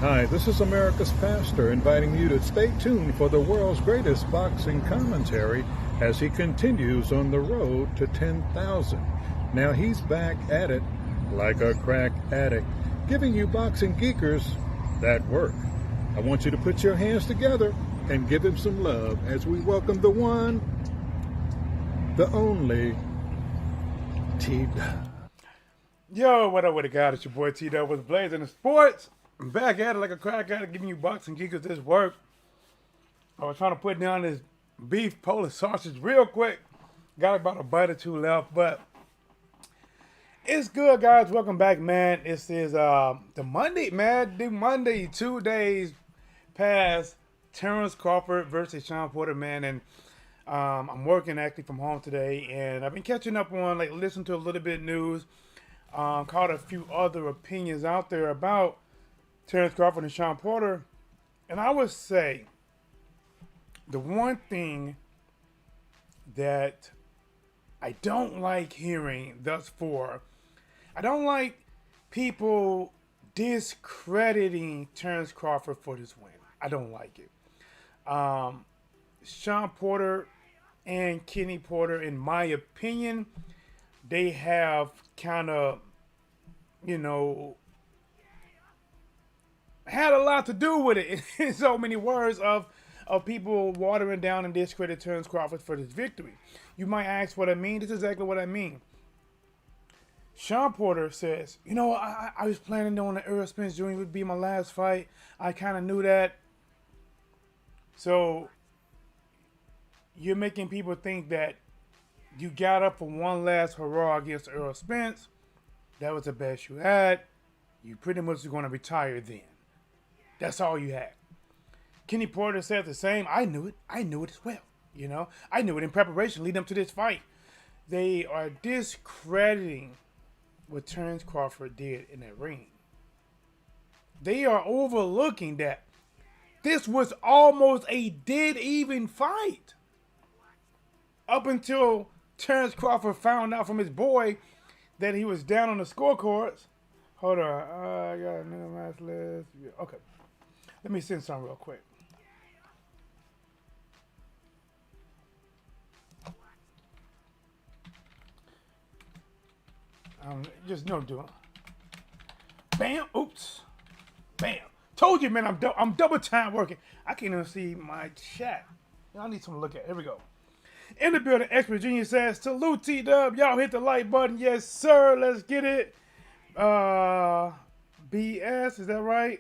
Hi, this is America's Pastor inviting you to stay tuned for the world's greatest boxing commentary as he continues on the road to 10,000. Now he's back at it like a crack addict, giving you boxing geekers that work. I want you to put your hands together and give him some love as we welcome the one, the only, T-Dub. Yo, what up with it, guys? It's your boy T-Dub with Blazing the Sports. I'm back at it like a crack addict, giving you boxing geekers this work. I was trying to put down this beef Polish sausage real quick. Got about a bite or two left, but it's good, guys. Welcome back, man. This is the Monday, man. The Monday, 2 days past Terence Crawford versus Shawn Porter, man. And I'm working actually from home today, and I've been catching up on, listening to a little bit of news. Caught a few other opinions out there about Terence Crawford and Shawn Porter. And I would say the one thing that I don't like hearing thus far, I don't like people discrediting Terence Crawford for this win. I don't like it. Shawn Porter and Kenny Porter, in my opinion, they have kind of, had a lot to do with it, in so many words, of people watering down and discredit Terence Crawford for this victory. You might ask what I mean. This is exactly what I mean. Shawn Porter says, I was planning on the Errol Spence Jr. would be my last fight. I kind of knew that. So you're making people think that you got up for one last hurrah against Errol Spence. That was the best you had. You pretty much are going to retire then. That's all you had. Kenny Porter said the same. I knew it. I knew it as well. I knew it in preparation leading up to this fight. They are discrediting what Terence Crawford did in that ring. They are overlooking that this was almost a dead even fight. Up until Terence Crawford found out from his boy that he was down on the scorecards. Hold on. I got a new match list. Yeah, okay. Let me send some real quick. Just no doing. Bam. Oops. Bam. Told you, man. I'm double time working. I can't even see my chat. I need something to look at. Here we go. In the building, Expert Genius says, salute T-Dub. Y'all hit the like button. Yes, sir. Let's get it. BS, is that right?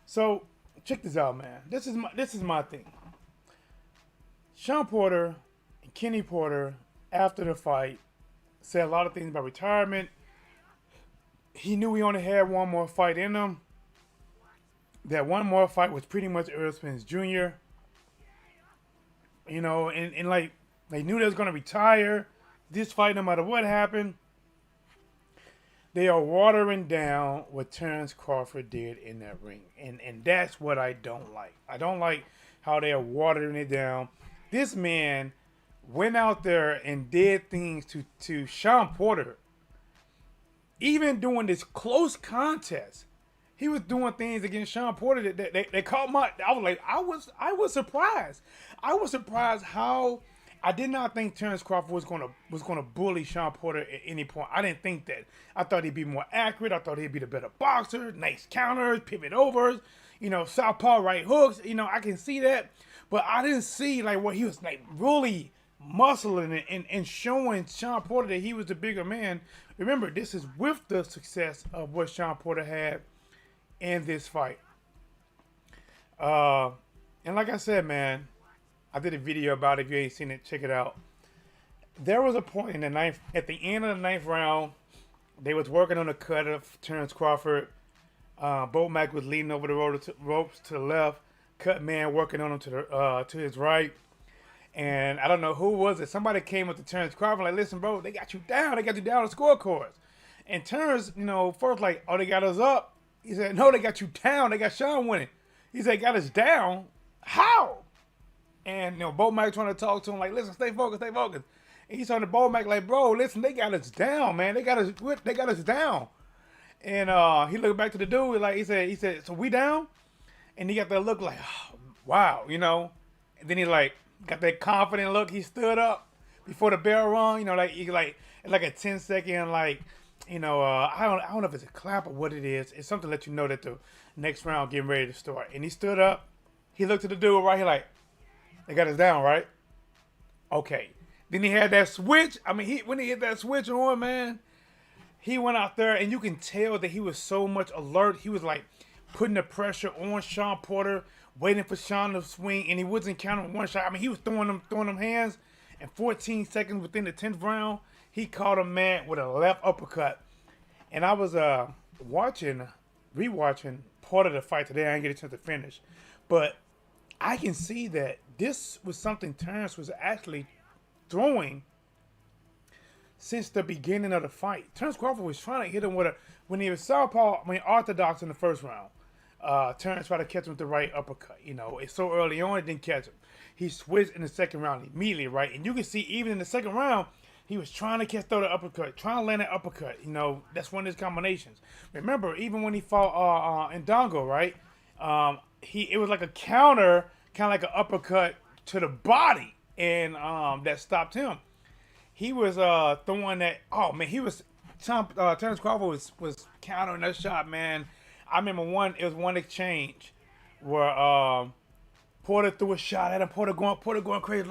So check this out, man. This is my thing. Shawn Porter and Kenny Porter, after the fight, said a lot of things about retirement. He knew he only had one more fight in him. That one more fight was pretty much Errol Spence Jr. And like they knew they was gonna retire this fight no matter what happened. They are watering down what Terence Crawford did in that ring. And that's what I don't like. I don't like how they are watering it down. This man went out there and did things to Shawn Porter. Even during this close contest, he was doing things against Shawn Porter that caught my. I was surprised. I was surprised how. I did not think Terence Crawford was gonna bully Shawn Porter at any point. I didn't think that. I thought he'd be more accurate. I thought he'd be the better boxer. Nice counters, pivot overs, southpaw right hooks. I can see that, but I didn't see what he was really muscling and showing Shawn Porter that he was the bigger man. Remember, this is with the success of what Shawn Porter had in this fight. And like I said, man, I did a video about it. If you ain't seen it, check it out. There was a point in the ninth, at the end of the ninth round, they was working on the cut of Terence Crawford. Bo Mack was leading over the ropes to the left. Cut man working on him to his right. And I don't know who was it. Somebody came up to Terence Crawford like, listen, bro, they got you down. They got you down on the scorecards. And Terence, first oh, they got us up. He said, no, they got you down. They got Shawn winning. He said, got us down? How? And Bo Mack trying to talk to him like, listen, stay focused, stay focused. And he's on the Bo Mack like, bro, listen, they got us down, man. They got us down. And he looked back to the dude like he said, so we down? And he got that look like, oh, wow, you know. And then he like got that confident look. He stood up before the bell rung, you know, like he like a 10-second like, you know, I don't know if it's a clap or what it is. It's something to let you know that the next round getting ready to start. And he stood up. He looked at the dude right here like, they got us down, right? Okay. Then he had that switch. I mean, when he hit that switch on, man, he went out there and you can tell that he was so much alert. He was like putting the pressure on Sean Porter, waiting for Sean to swing, and he wasn't counting one shot. I mean, he was throwing them hands, and 14 seconds within the 10th round, he caught a man with a left uppercut. And I was rewatching part of the fight today. I didn't get a chance to finish, but I can see that this was something Terence was actually throwing since the beginning of the fight. Terence Crawford was trying to hit him when he was orthodox in the first round. Terence tried to catch him with the right uppercut. You know, it's so early on, it didn't catch him. He switched in the second round immediately, right? And you can see even in the second round, he was trying to throw the uppercut, trying to land an uppercut. You know, that's one of his combinations. Remember, even when he fought Ndongo, right? It was like a counter, kind of like an uppercut to the body, and that stopped him. He was throwing that. Oh man, Terence Crawford was countering that shot, man. I remember it was one exchange where Porter threw a shot at him. Porter going crazy.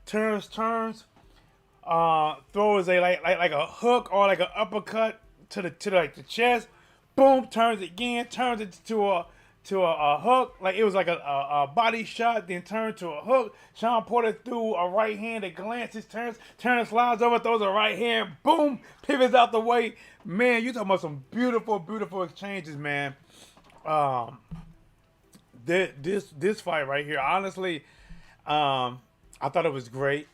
Terence turns, throws like a hook or like an uppercut to the chest. Boom, turns again, turns it to a hook, like it was like a body shot, then turned to a hook. Sean Porter threw a right hand that glances, turns, slides over, throws a right hand, boom, pivots out the way. Man, you talking about some beautiful, beautiful exchanges, man. This fight right here, honestly, I thought it was great.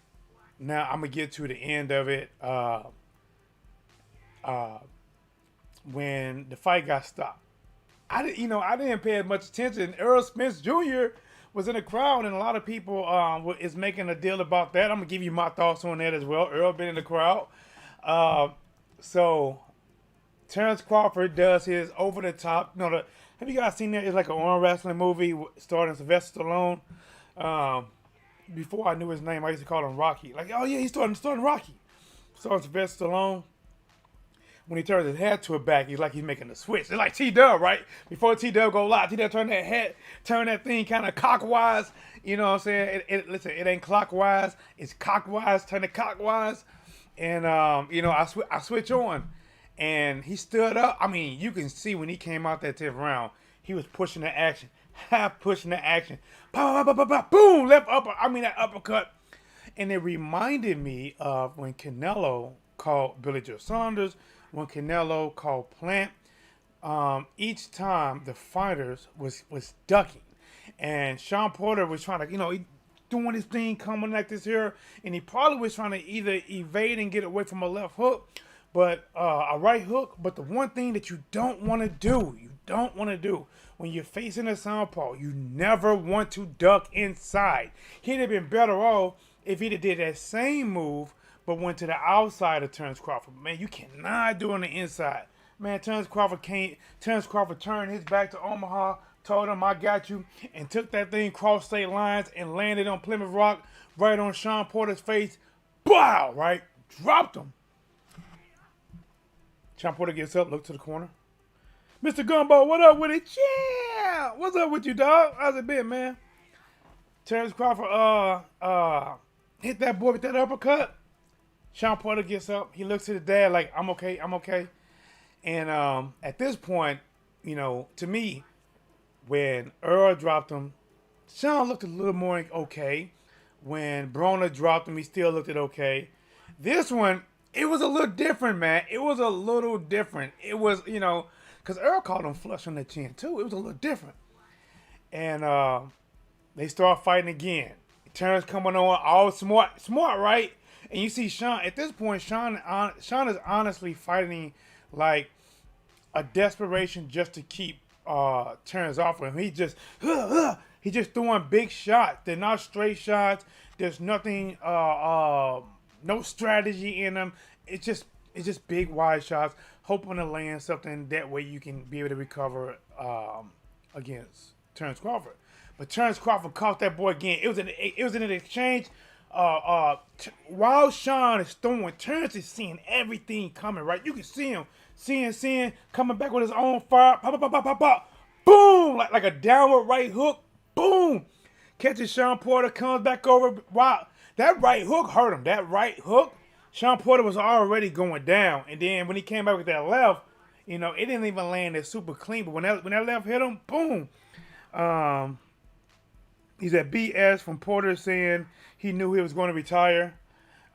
Now I'm gonna get to the end of it. When the fight got stopped, I didn't pay as much attention. Errol Spence Jr. was in the crowd, and a lot of people is making a deal about that. I'm gonna give you my thoughts on that as well. Errol been in the crowd, so Terence Crawford does his over the top. Have you guys seen that? It's like an arm wrestling movie starring Sylvester Stallone. Before I knew his name, I used to call him Rocky. Like, oh yeah, he's starting Rocky. Starring Sylvester Stallone. When he turns his head to a back, he's making a switch. It's like T-Dub, right? Before T-Dub go live, T-Dub turn that thing kind of cockwise. You know what I'm saying? Listen, it ain't clockwise. It's cockwise, turn it cockwise. And, I switch on. And he stood up. I mean, you can see when he came out that 10th round, he was pushing the action. Half pushing the action. Boom, left upper. That uppercut. And it reminded me of when Canelo called Billy Joe Saunders, when Canelo called Plant. Each time the fighters was ducking, and Sean Porter was trying to, he doing his thing, coming like this here, and he probably was trying to either evade and get away from a left hook, but a right hook. But the one thing that you don't want to do, when you're facing a southpaw, you never want to duck inside. He'd have been better off if he'd have did that same move, but went to the outside of Terence Crawford. Man, you cannot do it on the inside. Man, Terence Crawford turned his back to Omaha, told him, I got you, and took that thing cross state lines and landed on Plymouth Rock, right on Sean Porter's face. Bow, right? Dropped him. Sean Porter gets up, look to the corner. Mr. Gumbo, what up with it? Yeah! What's up with you, dog? How's it been, man? Terence Crawford hit that boy with that uppercut. Sean Porter gets up. He looks at his dad like, I'm okay. And at this point, to me, when Errol dropped him, Sean looked a little more okay. When Broner dropped him, he still looked okay. This one, it was a little different, man. It was a little different. It was, because Errol caught him flush on the chin, too. It was a little different. And they start fighting again. Terence coming on all smart, right? And you see Sean, at this point, Sean is honestly fighting like a desperation just to keep Terence off of him. He's just throwing big shots. They're not straight shots. There's nothing, no strategy in them. It's just big wide shots. hoping to land something that way you can be able to recover against Terrence Crawford. But Terrence Crawford caught that boy again. It was an exchange. While Sean is throwing, Terrence is seeing everything coming, right? You can see him seeing, coming back with his own fire. Pop, pop, pop, pop, pop, pop. Boom! Like a downward right hook. Boom! Catches Sean Porter, comes back over. Wow. That right hook hurt him. That right hook, Sean Porter was already going down. And then when he came back with that left, it didn't even land that super clean. But when that left hit him, boom. He's at BS from Porter saying he knew he was going to retire.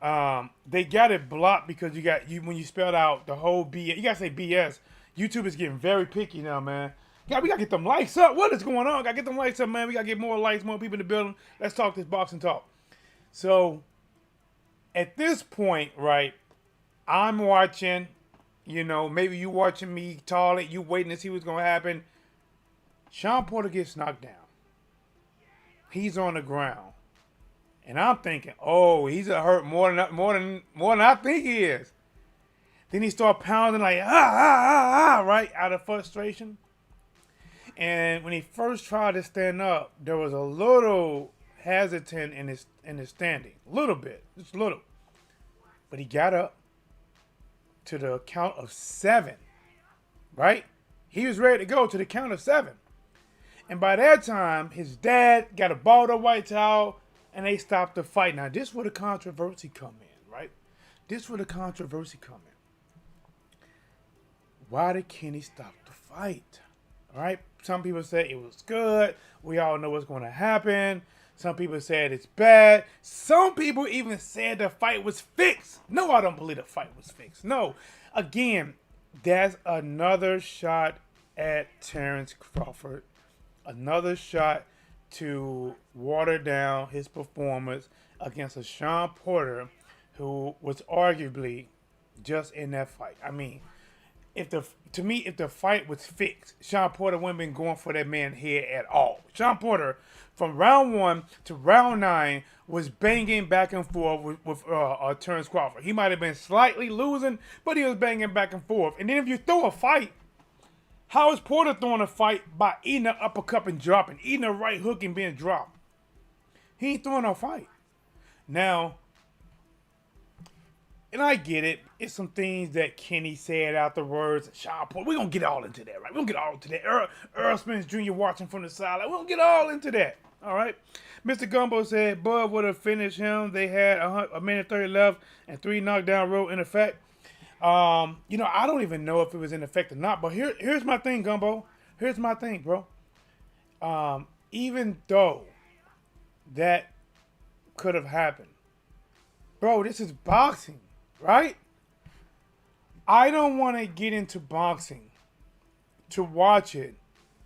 They got it blocked because when you spelled out the whole BS, you got to say BS. YouTube is getting very picky now, man. We got to get them likes up. What is going on? Got to get them likes up, man. We got to get more likes, more people in the building. Let's talk this boxing talk. So, at this point, right, I'm watching, maybe you watching me tall it, you waiting to see what's going to happen. Sean Porter gets knocked down. He's on the ground. And I'm thinking, oh, he's hurt more than I think he is. Then he started pounding like, right, out of frustration. And when he first tried to stand up, there was a little hesitant in his standing. A little bit. Just a little. But he got up to the count of 7. Right? He was ready to go to the count of 7. And by that time, his dad got a balled up white towel and they stopped the fight. Now, this is where the controversy come in, right? This is where the controversy come in. Why did Kenny stop the fight? All right? Some people say it was good. We all know what's going to happen. Some people said it's bad. Some people even said the fight was fixed. No, I don't believe the fight was fixed. No. Again, that's another shot at Terrence Crawford. Another shot to water down his performance against a Sean Porter who was arguably just in that fight. I mean, if the fight was fixed, Sean Porter wouldn't have been going for that man's head at all. Sean Porter, from round 1 to round 9, was banging back and forth with Terrence Crawford. He might have been slightly losing, but he was banging back and forth. And then if you throw a fight, how is Porter throwing a fight by eating an uppercut and dropping, eating a right hook and being dropped? He ain't throwing no fight. Now, and I get it. It's some things that Kenny said afterwards. Sean Porter, we're going to get all into that, right? We're going to get all into that. Errol Spence Jr. watching from the sideline. We're going to get all into that. All right? Mr. Gumbo said Bud would have finished him. They had a minute 30 left and 3 knockdown rule in effect. I don't even know if it was in effect or not. But here's my thing, Gumbo. Here's my thing, bro. Even though that could have happened, bro, this is boxing, right? I don't want to get into boxing to watch it,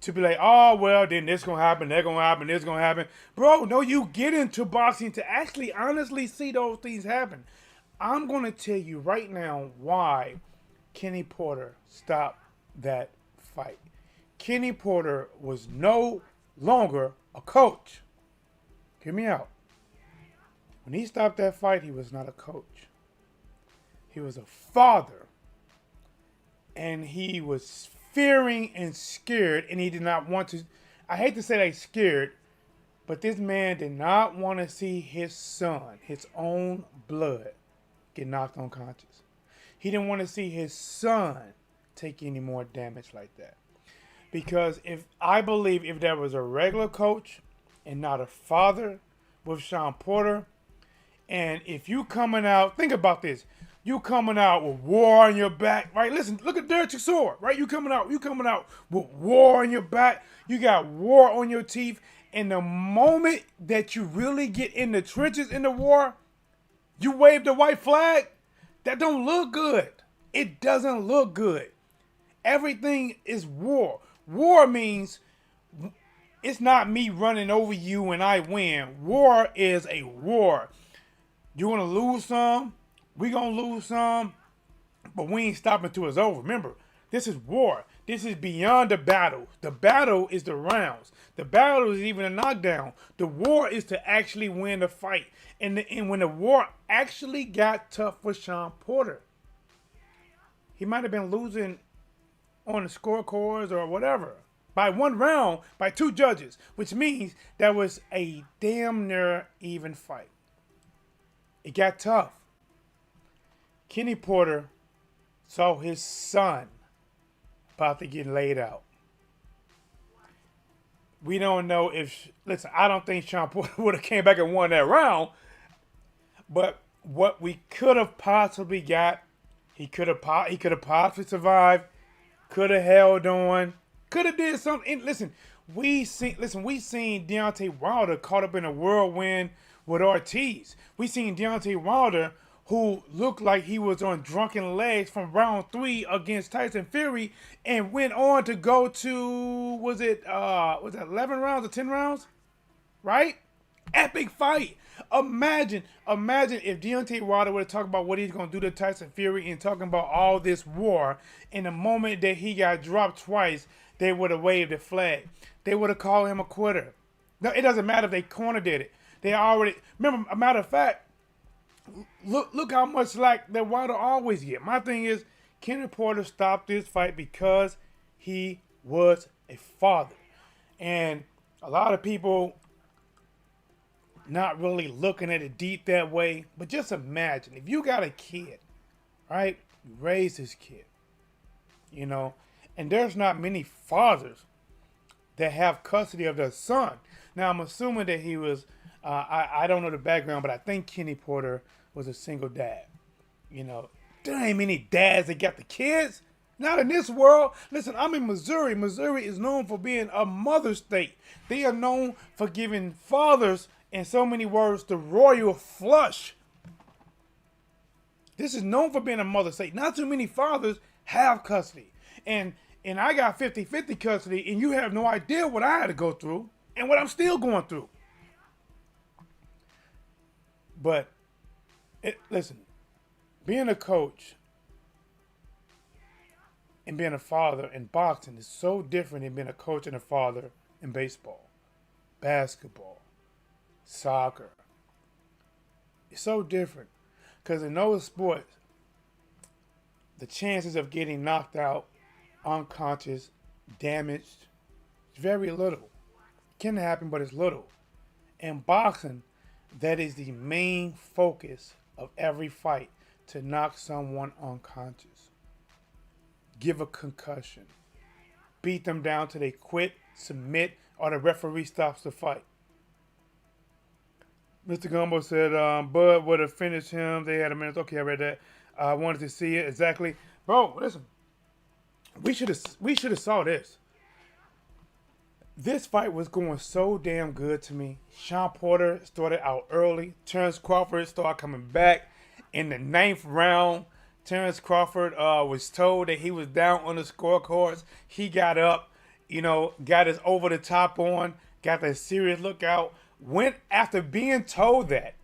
to be like, oh, well, then this going to happen, that going to happen, this going to happen. Bro, no, you get into boxing to actually honestly see those things happen. I'm going to tell you right now why Kenny Porter stopped that fight. Kenny Porter was no longer a coach. Hear me out. When he stopped that fight, he was not a coach. He was a father. And he was fearing and scared, and he did not want to. I hate to say that he's scared, but this man did not want to see his son, his own blood, get knocked unconscious. He didn't want to see his son take any more damage like that. Because if there was a regular coach and not a father with Sean Porter, and if you coming out, think about this, you coming out with war on your back, right? Listen, look at Derek Chisora, right? You coming out with war on your back, you got war on your teeth, and the moment that you really get in the trenches in the war, you wave the white flag, that don't look good. It doesn't look good. Everything is war. War means it's not me running over you and I win. War is a war. You're going to lose some. We're going to lose some. But we ain't stopping till it's over. Remember, this is war. This is beyond the battle. The battle is the rounds. The battle is even a knockdown. The war is to actually win the fight. And when the war actually got tough for Sean Porter, he might have been losing on the scorecards or whatever by 1 round by 2 judges, which means that was a damn near even fight. It got tough. Kenny Porter saw his son about to get laid out. We don't know if, listen, I don't think Sean Porter would have came back and won that round, but what we could have possibly got, he could have possibly survived, could have held on, could have did something. Listen, we seen Deontay Wilder caught up in a whirlwind with Ortiz. We seen Deontay Wilder, who looked like he was on drunken legs from round 3 against Tyson Fury, and went on to go to, was it 11 rounds or 10 rounds? Right? Epic fight. Imagine if Deontay Wilder would have talked about what he's going to do to Tyson Fury and talking about all this war. In the moment that he got dropped twice, they would have waved the flag. They would have called him a quitter. No, it doesn't matter if they corner did it. They already, remember, a matter of fact, look how much slack that Wilder always get. My thing is, Kenny Porter stopped this fight because he was a father. And a lot of people not really looking at it deep that way. But just imagine, if you got a kid, right? You raise this kid, you know, and there's not many fathers that have custody of their son. Now, I'm assuming that he was, I don't know the background, but I think Kenny Porter was a single dad. You know, there ain't many dads that got the kids. Not in this world. Listen, I'm in Missouri. Missouri is known for being a mother state. They are known for giving fathers, in so many words, the royal flush. This is known for being a mother state. Not too many fathers have custody. And I got 50-50 custody, and you have no idea what I had to go through and what I'm still going through. But, listen, being a coach and being a father in boxing is so different than being a coach and a father in baseball, basketball, soccer. It's so different because in those sports, the chances of getting knocked out, unconscious, damaged, it's very little. It can happen, but it's little. In boxing, that is the main focus of every fight, to knock someone unconscious, give a concussion, beat them down till they quit, submit, or the referee stops the fight. Mr. Gumbo said Bud would have finished him. They had a minute. Okay, I read that. I wanted to see it exactly. Bro, listen. We should have saw this. This fight was going so damn good to me. Sean Porter started out early. Terence Crawford started coming back in the 9th round. Terence Crawford was told that he was down on the scorecards. He got up, you know, got his over the top on, got that serious look out. Went after being told that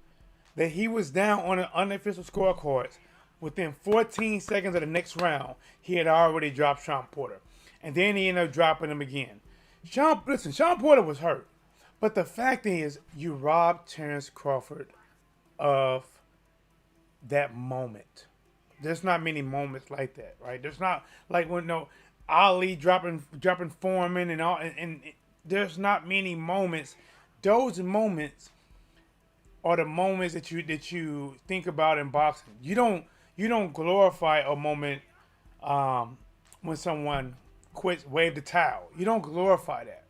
he was down on the unofficial scorecards. Within 14 seconds of the next round, he had already dropped Sean Porter. And then he ended up dropping him again. Sean Porter was hurt. But the fact is, you robbed Terence Crawford of that moment. There's not many moments like that, right? There's not like when Ali dropping Foreman and all, and there's not many moments. Those moments are the moments that you think about in boxing. You don't glorify a moment when someone quits, wave the towel. You don't glorify that.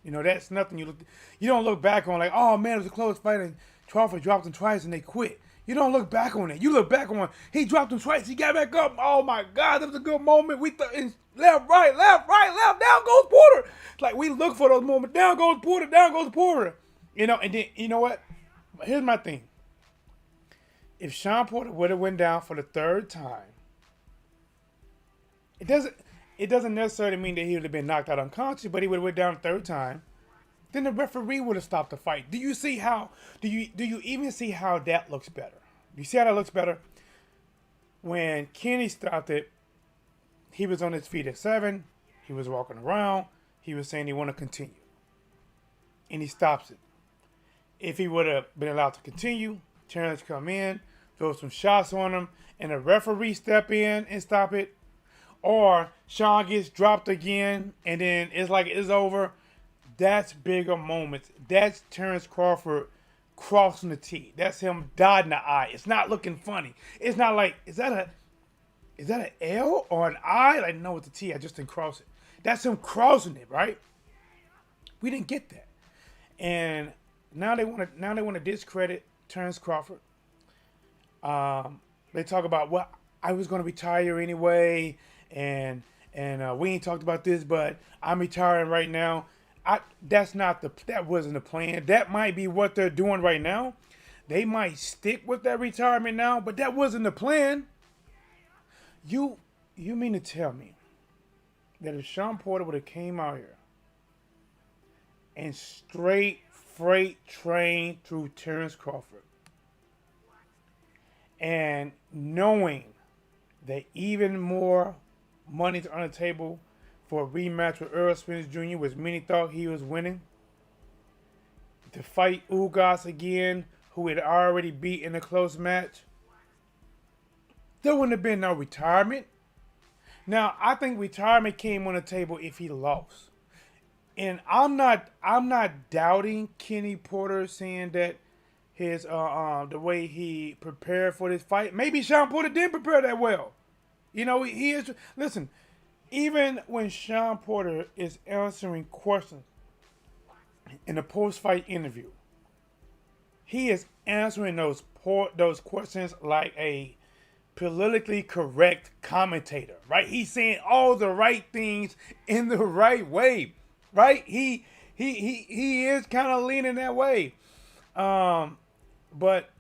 You know, that's nothing you don't look back on like, oh man, it was a close fight and Crawford dropped him twice and they quit. You don't look back on it. You look back on, he dropped him twice, he got back up. Oh my God, that was a good moment. We left, right, down goes Porter. Like, we look for those moments. Down goes Porter. You know, and then, you know what? Here's my thing. If Sean Porter would have went down for the 3rd time, it doesn't necessarily mean that he would have been knocked out unconscious, but he would have went down the 3rd time. Then the referee would have stopped the fight. Do you even see how that looks better? Do you see how that looks better? When Kenny stopped it, he was on his feet at 7. He was walking around. He was saying he want to continue. And he stops it. If he would have been allowed to continue, Terence come in, throw some shots on him, and the referee step in and stop it, or Sean gets dropped again, and then it's like it's over. That's bigger moments. That's Terrence Crawford crossing the T. That's him dotting the I. It's not looking funny. It's not like, is that an L or an I? Like, no, it's a T. I just didn't cross it. That's him crossing it, right? We didn't get that, and now they want to discredit Terrence Crawford. They talk about, well, I was going to retire anyway, and we ain't talked about this, but I'm retiring right now. That wasn't the plan. That might be what they're doing right now. They might stick with that retirement now, but that wasn't the plan. You mean to tell me that if Sean Porter would have came out here and straight freight train through Terrence Crawford, and knowing that even more money's on the table for a rematch with Errol Spence Jr., which many thought he was winning, to fight Ugas again, who had already beat in a close match, there wouldn't have been no retirement. Now, I think retirement came on the table if he lost. And I'm not doubting Kenny Porter saying that his the way he prepared for this fight. Maybe Sean Porter didn't prepare that well. You know, he is. Listen, even when Sean Porter is answering questions in a post-fight interview, he is answering those questions like a politically correct commentator, right? He's saying all the right things in the right way, right? He is kind of leaning that way. But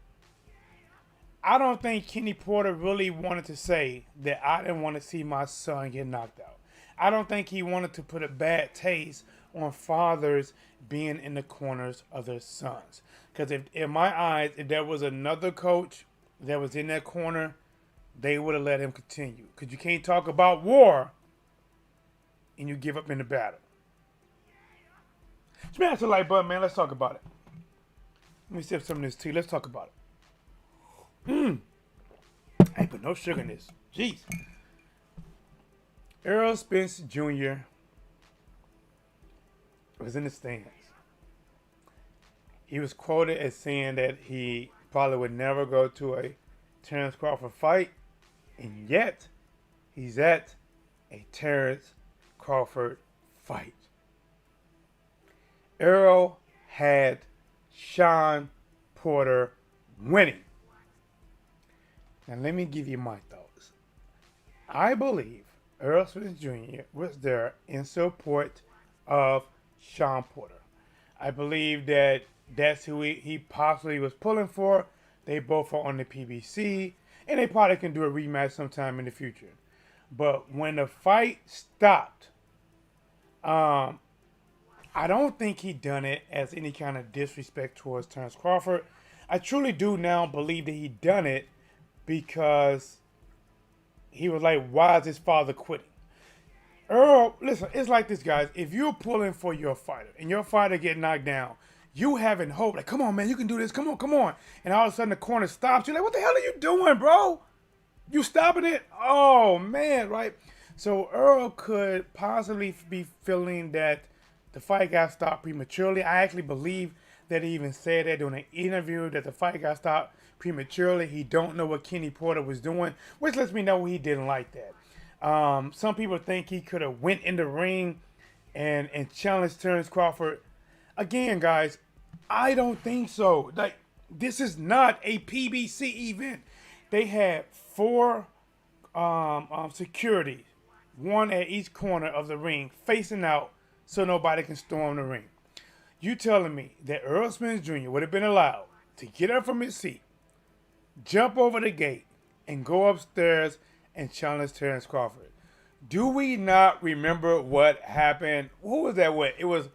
I don't think Kenny Porter really wanted to say that I didn't want to see my son get knocked out. I don't think he wanted to put a bad taste on fathers being in the corners of their sons. Because in my eyes, if there was another coach that was in that corner, they would have let him continue. Because you can't talk about war and you give up in the battle. Smash the like button, man. Let's talk about it. Let me sip some of this tea. Let's talk about it. I ain't put no sugar in this. Jeez. Errol Spence Jr. was in the stands. He was quoted as saying that he probably would never go to a Terrence Crawford fight, and yet he's at a Terrence Crawford fight. Errol had Sean Porter winning. Now let me give you my thoughts. I believe Errol Spence Jr. was there in support of Sean Porter. I believe that that's who he possibly was pulling for. They both are on the PBC, and they probably can do a rematch sometime in the future. But when the fight stopped, I don't think he done it as any kind of disrespect towards Terrence Crawford. I truly do now believe that he done it because he was like, why is his father quitting? Errol, listen, it's like this, guys. If you're pulling for your fighter and your fighter get knocked down, you having hope, like, come on, man, you can do this. Come on. And all of a sudden the corner stops. You're like, what the hell are you doing, bro? You stopping it? Oh, man, right? So Errol could possibly be feeling that the fight got stopped prematurely. I actually believe that he even said that during an interview that the fight got stopped prematurely. He don't know what Kenny Porter was doing, which lets me know he didn't like that. Some people think he could have went in the ring and challenged Terrence Crawford. Again, guys, I don't think so. Like, this is not a PBC event. They had 4 security, 1 at each corner of the ring, facing out so nobody can storm the ring. You telling me that Errol Spence Jr. would have been allowed to get up from his seat, jump over the gate, and go upstairs and challenge Terrence Crawford? Do we not remember what happened? Who was that with? It was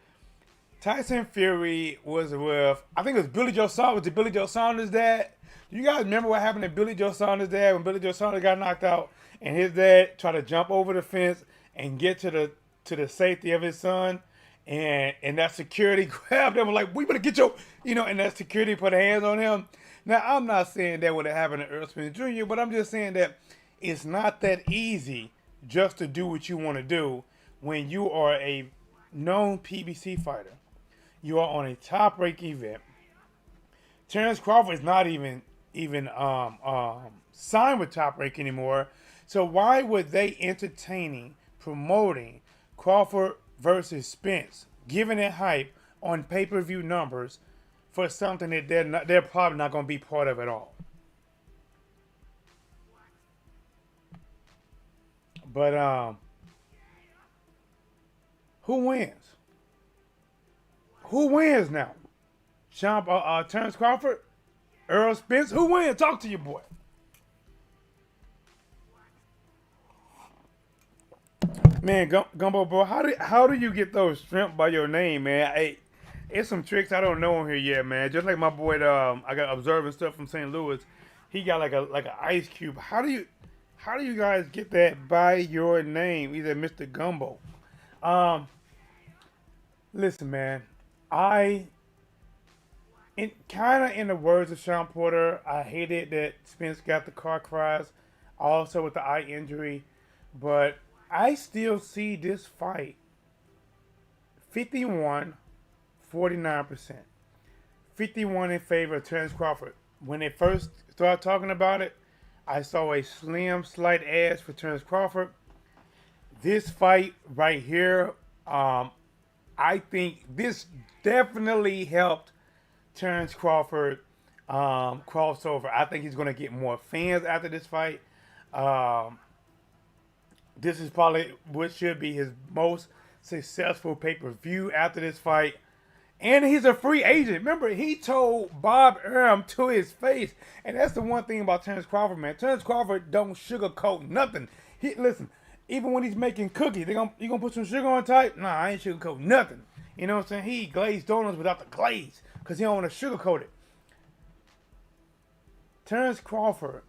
Tyson Fury was with, I think it was Billy Joe Saunders. Was it Billy Joe Saunders' dad? Do you guys remember what happened to Billy Joe Saunders' dad when Billy Joe Saunders got knocked out and his dad tried to jump over the fence and get to the safety of his son, and that security grabbed him like, we better get your, and that security put hands on him. Now, I'm not saying that would have happened to Errol Spence Jr., but I'm just saying that it's not that easy just to do what you want to do when you are a known PBC fighter. You are on a top rank event. Terence Crawford is not even signed with Top Rank anymore. So why would they promoting Crawford versus Spence, giving it hype on pay-per-view numbers for something that they're probably not going to be part of at all? But who wins? Who wins now? Terence Crawford? Errol Spence? Who wins? Talk to your boy. Man, Gumbo bro, how do you get those shrimp by your name, man? It's some tricks I don't know on here yet, man. Just like my boy, I got observing stuff from St. Louis. He got like an ice cube. How do you guys get that by your name? Either Mr. Gumbo. Listen, man. In the words of Sean Porter, I hated that Spence got the car crash, also with the eye injury, but I still see this fight 51, 49%. 51 in favor of Terence Crawford. When they first started talking about it, I saw a slight edge for Terence Crawford. This fight right here, I think this definitely helped Terence Crawford cross over. I think he's going to get more fans after this fight. This is probably what should be his most successful pay-per-view after this fight. And he's a free agent. Remember, he told Bob Arum to his face. And that's the one thing about Terence Crawford, man. Terence Crawford don't sugarcoat nothing. Listen, even when he's making cookies, you gonna put some sugar on top? Nah, I ain't sugarcoat nothing. You know what I'm saying? He glazed donuts without the glaze because he don't want to sugarcoat it. Terence Crawford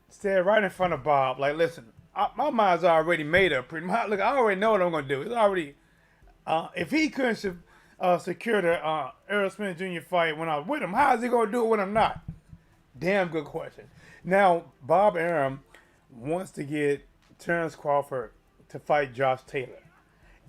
said right in front of Bob, like, listen, my mind's already made up pretty much. Look, I already know what I'm going to do. It's already, if he couldn't secure the Errol Spence Jr. fight when I was with him, how is he going to do it when I'm not? Damn good question. Now, Bob Arum wants to get Terence Crawford to fight Josh Taylor.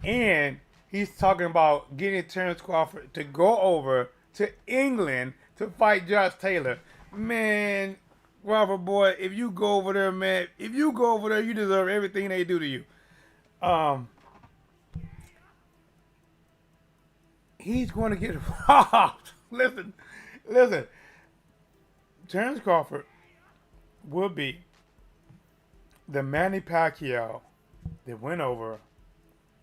And he's talking about getting Terence Crawford to go over to England to fight Josh Taylor. Man, Robert boy, if you go over there, man, you deserve everything they do to you. He's going to get robbed. Listen. Terence Crawford will be the Manny Pacquiao that went over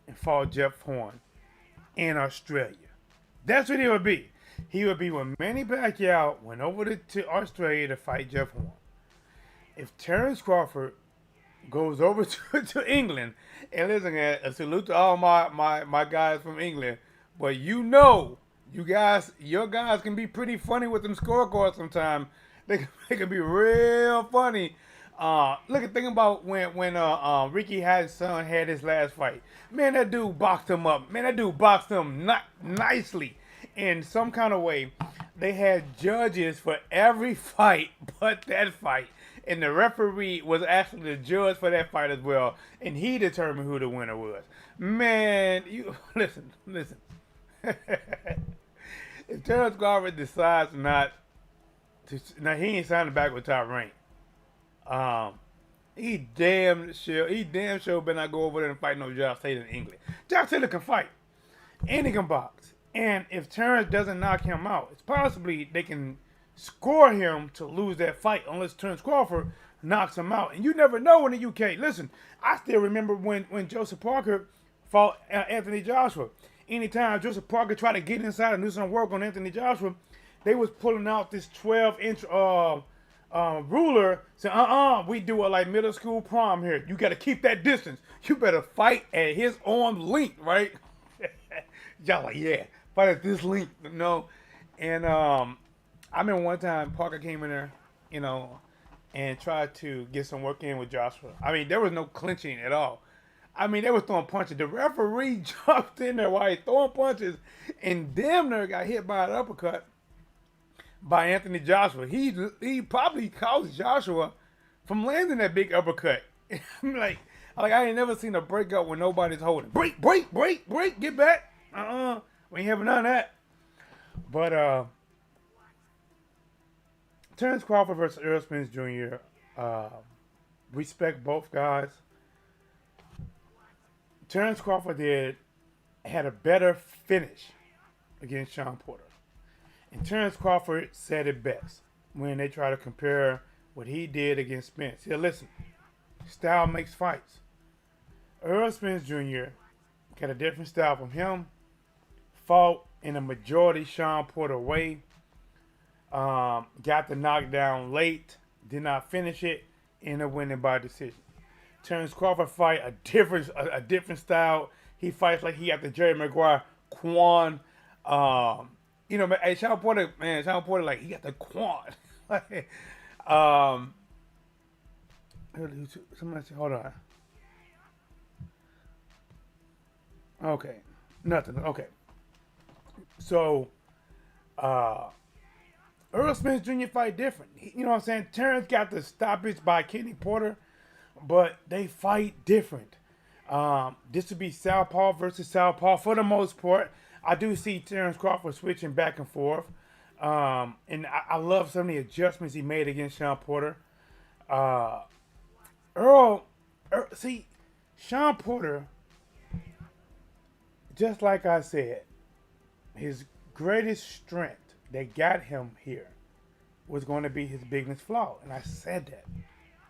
and fought Jeff Horn in Australia. That's what he would be. He would be when Manny Pacquiao went over to Australia to fight Jeff Horn. If Terence Crawford goes over to England, and listen, a salute to all my guys from England, but your guys can be pretty funny with them scorecards sometimes. They can be real funny. Think about when Ricky Hatton's son had his last fight. Man, that dude boxed him up. Man, that dude boxed him not nicely. In some kind of way, they had judges for every fight but that fight. And the referee was actually the judge for that fight as well. And he determined who the winner was. Man, listen. If Terence Crawford decides now he ain't signing back with Top Rank. He damn sure better not go over there and fight no Josh Taylor in England. Josh Taylor can fight. And he can box. And if Terence doesn't knock him out, it's possibly they can score him to lose that fight unless Terence Crawford knocks him out. And you never know in the UK. Listen, I still remember when Joseph Parker fought Anthony Joshua. Anytime Joseph Parker tried to get inside and do some work on Anthony Joshua, they was pulling out this 12-inch ruler, saying, we do it like middle school prom here. You got to keep that distance. You better fight at his arm's length, right? Y'all like, yeah, fight at this length, And I remember one time Parker came in there, and tried to get some work in with Joshua. I mean, there was no clinching at all. I mean, they was throwing punches. The referee jumped in there while he throwing punches and damn near got hit by an uppercut by Anthony Joshua. He probably caused Joshua from landing that big uppercut. Like, I ain't never seen a breakup when nobody's holding. Break, break, break, break, get back. We ain't having none of that. But Terrence Crawford versus Errol Spence Jr. Respect both guys. Terrence Crawford had a better finish against Sean Porter. And Terrence Crawford said it best when they try to compare what he did against Spence. Yeah, listen, style makes fights. Errol Spence Jr. got a different style from him. Fought in a majority Sean Porter way. Got the knockdown late. Did not finish it. Ended up winning by decision. Terrence Crawford fight a different style. He fights like he got the Jerry Maguire Quan. Hey, Sean Porter, like he got the Quan. Somebody say, hold on. Okay, nothing. Okay, so Errol Spence Jr. fight different. You know what I'm saying? Terrence got the stoppage by Kenny Porter, but they fight different. This would be Southpaw versus Southpaw for the most part. I do see Terrence Crawford switching back and forth. And I love some of the adjustments he made against Sean Porter. Sean Porter, just like I said, his greatest strength that got him here was going to be his biggest flaw. And I said that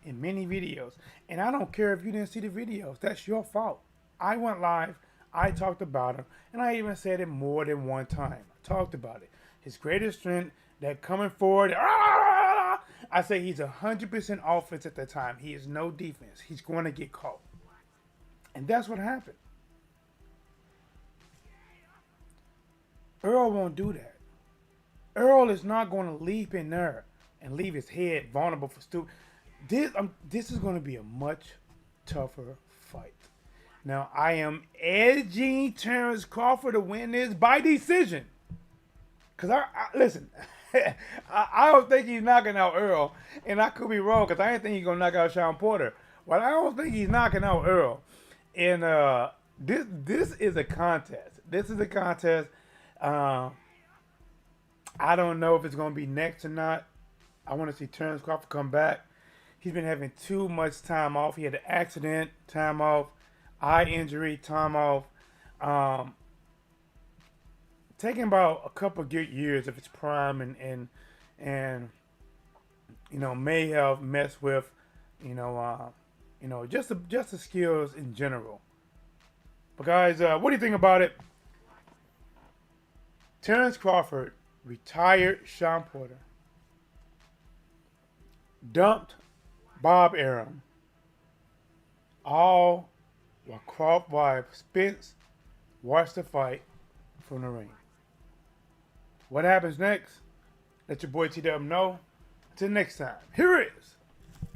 in many videos. And I don't care if you didn't see the videos. That's your fault. I went live. I talked about him. And I even said it more than one time. I talked about it. His greatest strength, that coming forward. I say he's 100% offense at the time. He is no defense. He's going to get caught. And that's what happened. Errol won't do that. Errol is not going to leap in there and leave his head vulnerable for stupid. This is going to be a much tougher fight. Now, I am edging Terrence Crawford to win this by decision. Because, listen, I don't think he's knocking out Errol. And I could be wrong because I didn't think he's going to knock out Sean Porter. But I don't think he's knocking out Errol. And this is a contest. This is a contest. I don't know if it's going to be next or not. I want to see Terrence Crawford come back. He's been having too much time off. He had an accident, time off. Eye injury, time off. Taking about a couple good years of his prime and may have messed with just the skills in general. But guys, what do you think about it? Terrence Crawford retired Sean Porter, dumped Bob Arum, all while Crawford's wife Spence watched the fight from the ring. What happens next? Let your boy TW know. Until next time, here is